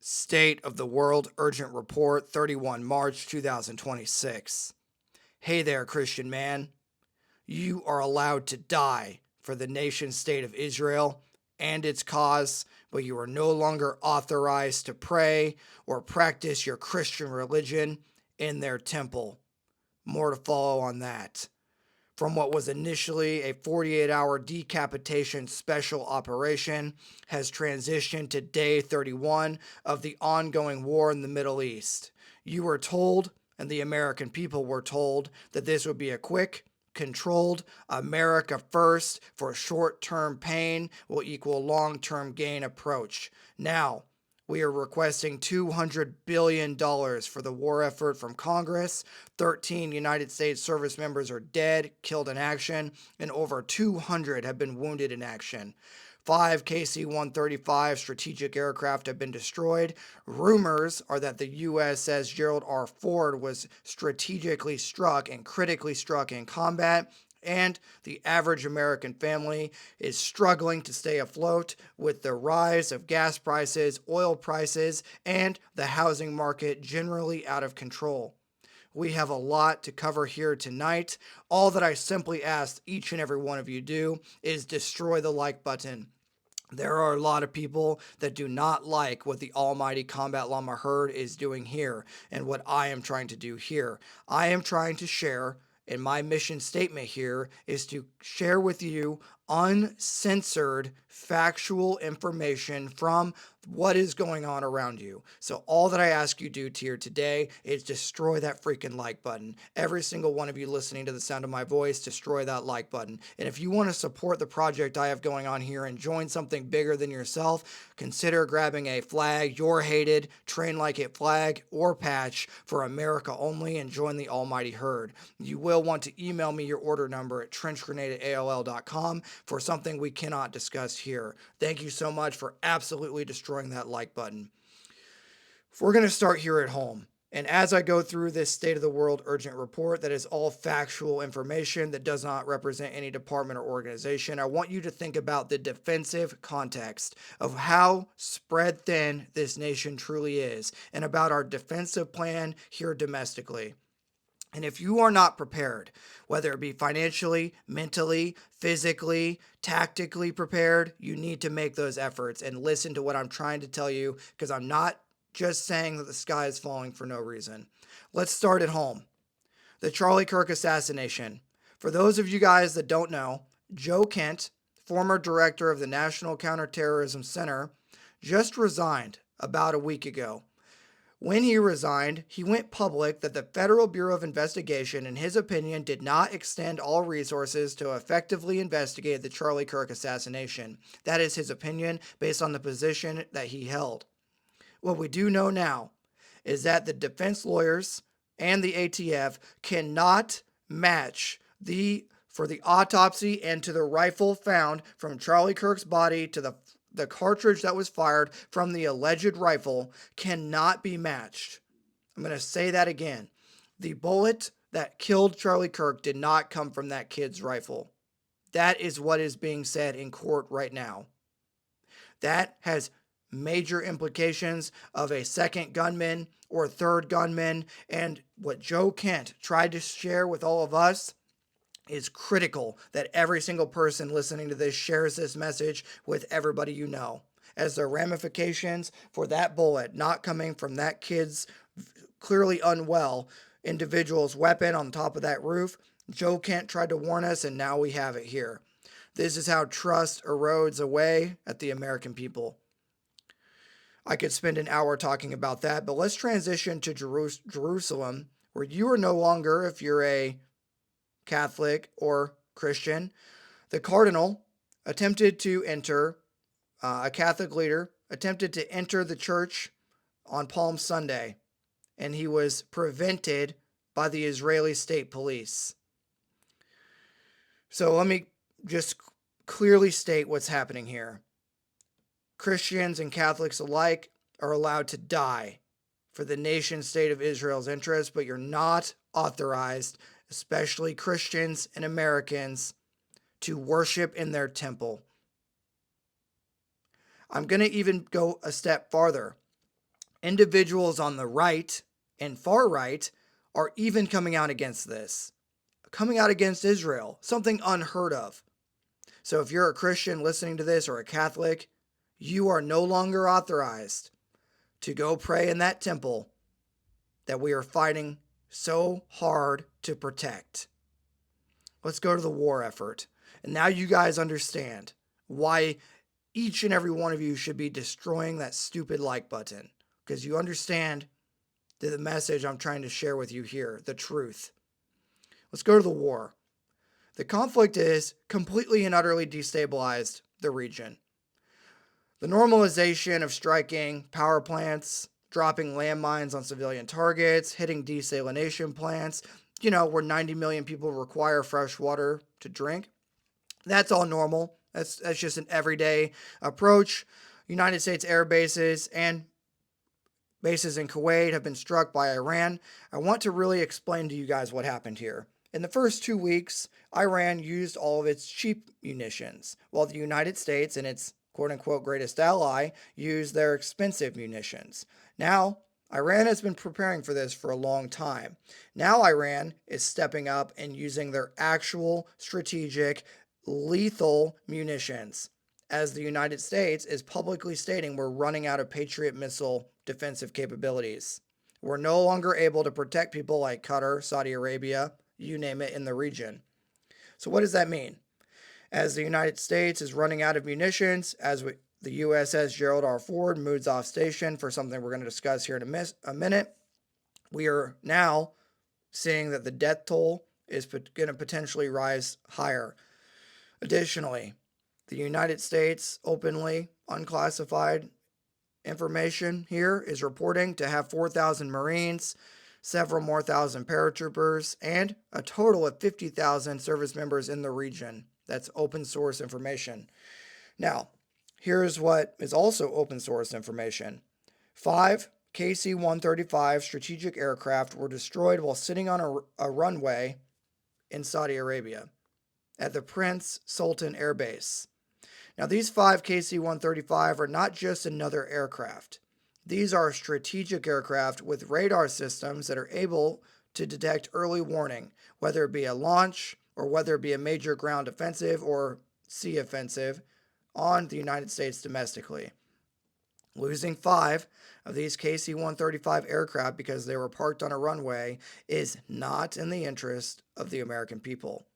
State of the World Urgent Report, 31 March 2026. Hey there, Christian man. You are allowed to die for the nation state of Israel and its cause, but you are no longer authorized to pray or practice your Christian religion in their temple. More to follow on that. From what was initially a 48-hour decapitation special operation has transitioned to day 31 of the ongoing war in the Middle East. You were told, and the American people were told, that this would be a quick, controlled, America first for short-term pain will equal long-term gain approach. Now, we are requesting $200 billion for the war effort from Congress. 13 United States service members are dead, killed in action, and over 200 have been wounded in action. 5 KC-135 strategic aircraft have been destroyed. Rumors are that the USS Gerald R. Ford was strategically struck and critically struck in combat, and the average American family is struggling to stay afloat with the rise of gas prices, oil prices, and the housing market generally out of control. We have a lot to cover here tonight. All that I simply ask each and every one of you do is destroy the like button. There are a lot of people that do not like what the almighty Combat Llama Herd is doing here and what I am trying to do here. I am trying to share, and my mission statement here is to share with you uncensored factual information from what is going on around you. So all that I ask you do here today is destroy that freaking like button. Every single one of you listening to the sound of my voice, destroy that like button. And if you want to support the project I have going on here and join something bigger than yourself, consider grabbing a flag, your hated, train like it flag or patch for America only, and join the almighty herd. You will want to email me your order number at trenchgrenade@AOL.com for something we cannot discuss here. Thank you so much for absolutely destroying that like button. We're going to start here at home. And as I go through this State of the World Urgent Report that is all factual information that does not represent any department or organization, I want you to think about the defensive context of how spread thin this nation truly is and about our defensive plan here domestically. And if you are not prepared, whether it be financially, mentally, physically, tactically prepared, you need to make those efforts and listen to what I'm trying to tell you, because I'm not just saying that the sky is falling for no reason. Let's start at home. The Charlie Kirk assassination. For those of you guys that don't know, Joe Kent, former director of the National Counterterrorism Center, just resigned about a week ago. When he resigned, he went public that the Federal Bureau of Investigation, in his opinion, did not extend all resources to effectively investigate the Charlie Kirk assassination. That is his opinion based on the position that he held. What we do know now is that the defense lawyers and the ATF cannot match for the autopsy and to the rifle found from Charlie Kirk's body to the cartridge that was fired from the alleged rifle cannot be matched. I'm going to say that again. The bullet that killed Charlie Kirk did not come from that kid's rifle. That is what is being said in court right now. That has major implications of a second gunman or third gunman, and what Joe Kent tried to share with all of us is critical that every single person listening to this shares this message with everybody you know, as the ramifications for that bullet not coming from that kid's clearly unwell individual's weapon on top of that roof. Joe Kent tried to warn us, and now we have it here. This is how trust erodes away at the American people. I could spend an hour talking about that, but let's transition to Jerusalem, where you are no longer, if you're a Catholic or Christian, the cardinal attempted to enter, a Catholic leader attempted to enter the church on Palm Sunday, and he was prevented by the Israeli state police. So let me just clearly state what's happening here. Christians and Catholics alike are allowed to die for the nation state of Israel's interest, but you're not authorized, especially Christians and Americans, to worship in their temple. I'm going to even go a step farther. Individuals on the right and far right are even coming out against this, coming out against Israel, something unheard of. So if you're a Christian listening to this or a Catholic, you are no longer authorized to go pray in that temple that we are fighting so hard to protect. Let's go to the war effort. And now you guys understand why each and every one of you should be destroying that stupid like button, because you understand the message I'm trying to share with you here, the truth. Let's go to the war. The conflict is completely and utterly destabilized the region. The normalization of striking power plants, dropping landmines on civilian targets, hitting desalination plants, where 90 million people require fresh water to drink. That's all normal. That's just an everyday approach. United States air bases and bases in Kuwait have been struck by Iran. I want to really explain to you guys what happened here. In the first 2 weeks, Iran used all of its cheap munitions, while the United States and its quote-unquote greatest ally used their expensive munitions. Now, Iran has been preparing for this for a long time. Now Iran is stepping up and using their actual strategic, lethal munitions, as the United States is publicly stating we're running out of Patriot missile defensive capabilities. We're no longer able to protect people like Qatar, Saudi Arabia, you name it, in the region. So what does that mean? As the United States is running out of munitions, the USS Gerald R. Ford moves off station for something we're going to discuss here in a minute, we are now seeing that the death toll is going to potentially rise higher. Additionally, the United States openly unclassified information here is reporting to have 4,000 Marines, several more thousand paratroopers, and a total of 50,000 service members in the region. That's open source information. Now, here's what is also open source information. 5 KC-135 strategic aircraft were destroyed while sitting on a runway in Saudi Arabia at the Prince Sultan Air Base. Now, these 5 KC-135 are not just another aircraft. These are strategic aircraft with radar systems that are able to detect early warning, whether it be a launch or whether it be a major ground offensive or sea offensive on the United States domestically. Losing 5 of these KC-135 aircraft because they were parked on a runway is not in the interest of the American people.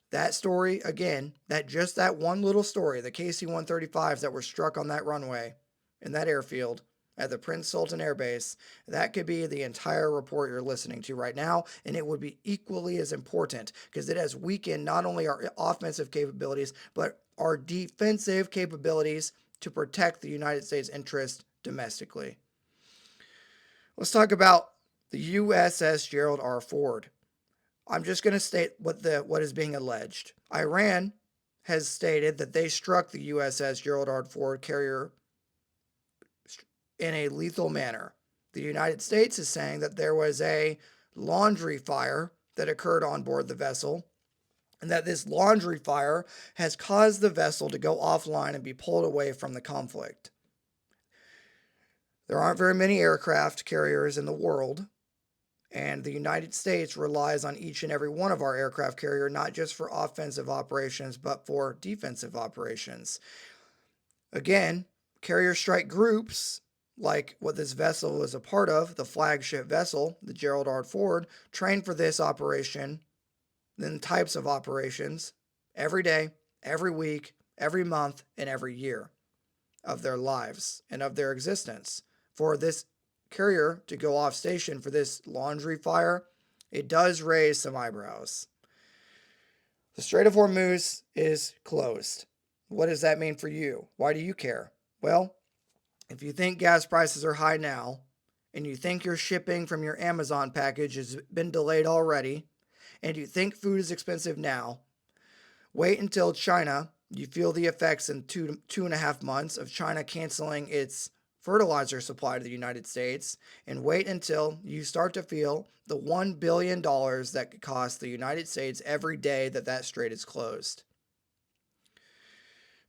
That story, again, that one little story, the KC-135s that were struck on that runway in that airfield at the Prince Sultan Air Base, that could be the entire report you're listening to right now, and it would be equally as important because it has weakened not only our offensive capabilities, but our defensive capabilities to protect the United States interest domestically. Let's talk about the USS Gerald R. Ford. I'm just going to state what is being alleged. Iran has stated that they struck the USS Gerald R. Ford carrier in a lethal manner. The United States is saying that there was a laundry fire that occurred on board the vessel, and that this laundry fire has caused the vessel to go offline and be pulled away from the conflict. There aren't very many aircraft carriers in the world, and the United States relies on each and every one of our aircraft carrier, not just for offensive operations, but for defensive operations. Again, carrier strike groups, like what this vessel is a part of, the flagship vessel, the Gerald R. Ford, train for this operation, then types of operations, every day, every week, every month, and every year of their lives and of their existence. For this carrier to go off station for this laundry fire, it does raise some eyebrows. The Strait of Hormuz is closed. What does that mean for you? Why do you care? Well, if you think gas prices are high now, and you think your shipping from your Amazon package has been delayed already, and you think food is expensive now, wait until you feel the effects in 2.5 months of China canceling its fertilizer supply to the United States, and wait until you start to feel the $1 billion that could cost the United States every day that strait is closed.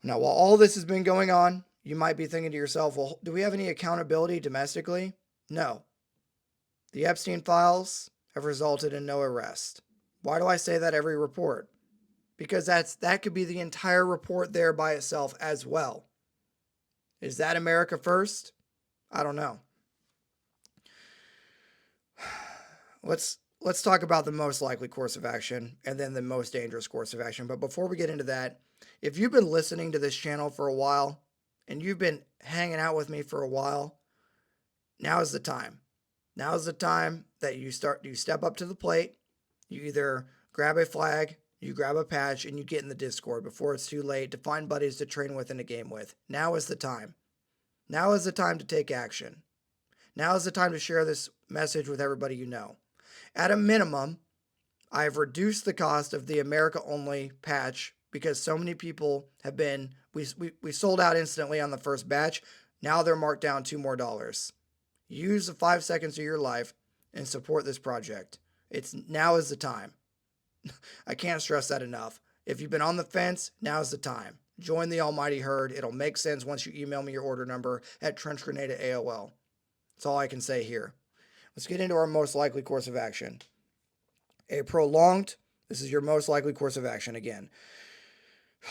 Now, while all this has been going on, You might be thinking to yourself, well, do we have any accountability domestically? No. The Epstein files have resulted in no arrest. Why do I say that every report? Because that could be the entire report there by itself as well. Is that America first? I don't know. Let's talk about the most likely course of action and then the most dangerous course of action. But before we get into that, if you've been listening to this channel for a while and you've been hanging out with me for a while, now is the time. Now is the time that you step up to the plate. You either grab a flag, you grab a patch, and you get in the Discord before it's too late to find buddies to train with in a game with. Now is the time. Now is the time to take action. Now is the time to share this message with everybody you know. At a minimum, I've reduced the cost of the America only patch because so many people have been, we sold out instantly on the first batch. Now they're marked down $2 more. Use the 5 seconds of your life and support this project. Now is the time. I can't stress that enough. If you've been on the fence, now's the time. Join the almighty herd. It'll make sense once you email me your order number at trenchgrenade@AOL. That's all I can say here. Let's get into our most likely course of action. This is your most likely course of action again.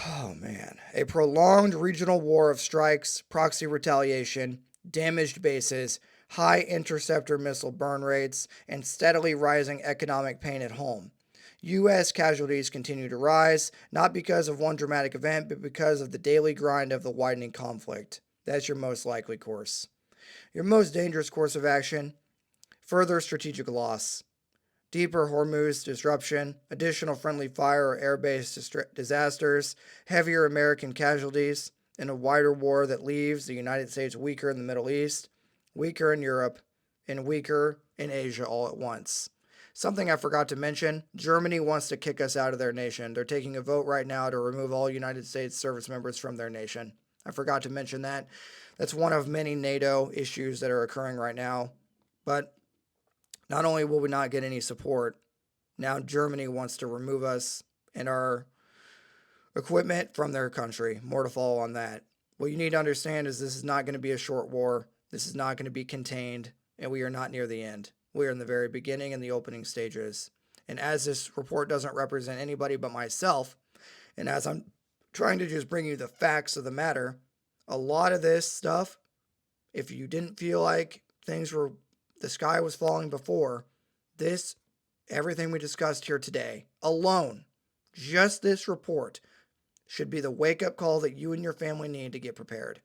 Oh man. A prolonged regional war of strikes, proxy retaliation, damaged bases, high interceptor missile burn rates, and steadily rising economic pain at home. U.S. casualties continue to rise, not because of one dramatic event, but because of the daily grind of the widening conflict. That's your most likely course. Your most dangerous course of action: further strategic loss, deeper Hormuz disruption, additional friendly fire or air-based disasters, heavier American casualties, and a wider war that leaves the United States weaker in the Middle East, weaker in Europe, and weaker in Asia all at once. Something I forgot to mention, Germany wants to kick us out of their nation. They're taking a vote right now to remove all United States service members from their nation. I forgot to mention that. That's one of many NATO issues that are occurring right now. But not only will we not get any support, now Germany wants to remove us and our equipment from their country. More to follow on that. What you need to understand is this is not going to be a short war. This is not going to be contained, and we are not near the end. We are in the very beginning and the opening stages. And as this report doesn't represent anybody but myself, and as I'm trying to just bring you the facts of the matter, a lot of this stuff, if you didn't feel like the sky was falling before, everything we discussed here today alone, just this report, should be the wake-up call that you and your family need to get prepared.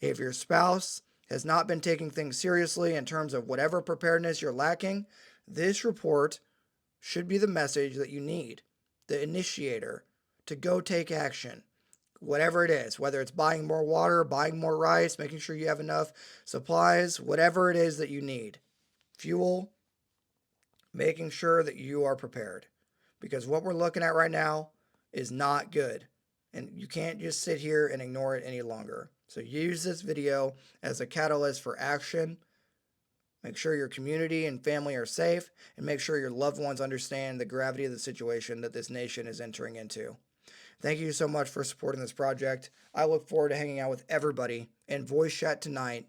If your spouse has not been taking things seriously in terms of whatever preparedness you're lacking, this report should be the message that you need, the initiator, to go take action. Whatever it is, whether it's buying more water, buying more rice, making sure you have enough supplies, whatever it is that you need. Fuel, making sure that you are prepared. Because what we're looking at right now is not good. And you can't just sit here and ignore it any longer. So use this video as a catalyst for action. Make sure your community and family are safe, and make sure your loved ones understand the gravity of the situation that this nation is entering into. Thank you so much for supporting this project. I look forward to hanging out with everybody in voice chat tonight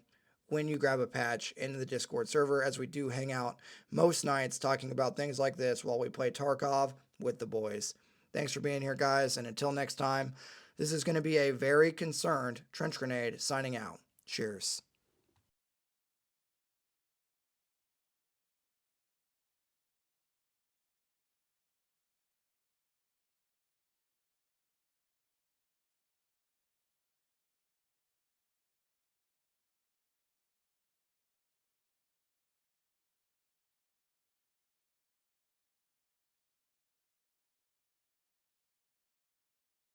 when you grab a patch in the Discord server, as we do hang out most nights talking about things like this while we play Tarkov with the boys. Thanks for being here, guys, and until next time, this is going to be a very concerned Trench Grenade signing out. Cheers.